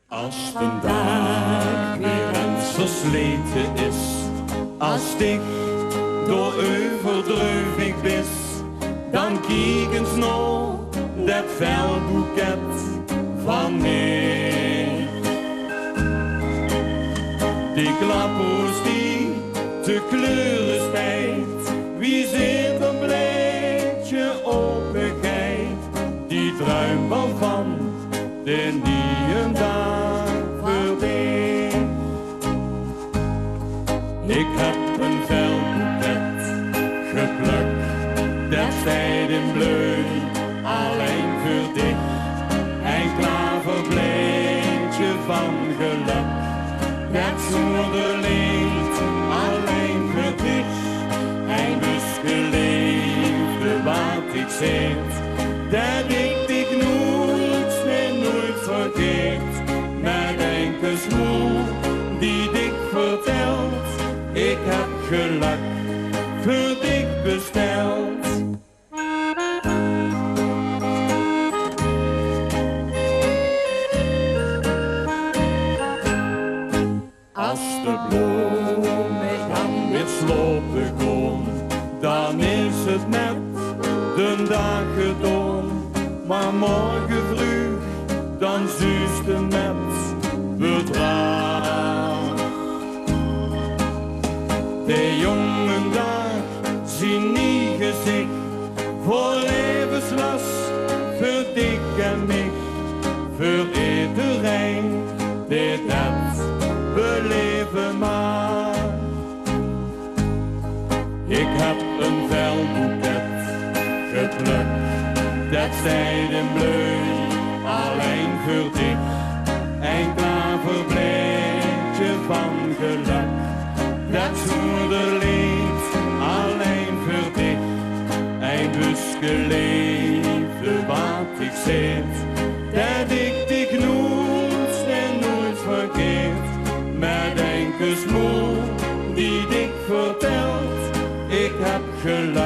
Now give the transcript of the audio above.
Als de dag weer eens versleten is, als ik door overdreuvig bis, dan kijk eens nog dat velboeket van mij. Die klappoes die de kleuren spijt, wie zit een bleetje openheid, die druimbal van de nieuwe dag voorbij. Ik heb een velboeket geplukt, dat zij in bleu, alleen voor dich, een klaverbleetje van geluk, dat zonder leed, alleen voor dich, een busgeleefde wat ik zit, dat ik dich nooit vergeet, met enkele smoel die dik vertelt, ik heb geluk voor dik besteld. Als de bloemen dan weer slopen gaan, dan is het net de dag gedaan, maar morgen vroeg dan zuist de met bedrag. De jongen daar zien niet gezicht, voor levenslast, voor dik en mich, voor iedereen die dat beleven maar. Ik heb een velboeket geplukt, dat zij de bleu, alleen voor dich, een klaverbleetje van geluk, dat zonder leed, alleen voor dich, een busgeleefde wat ik zit, dat ik dich nooit en nooit vergeet, met enkele smoel die dik vertelt, ik heb geluk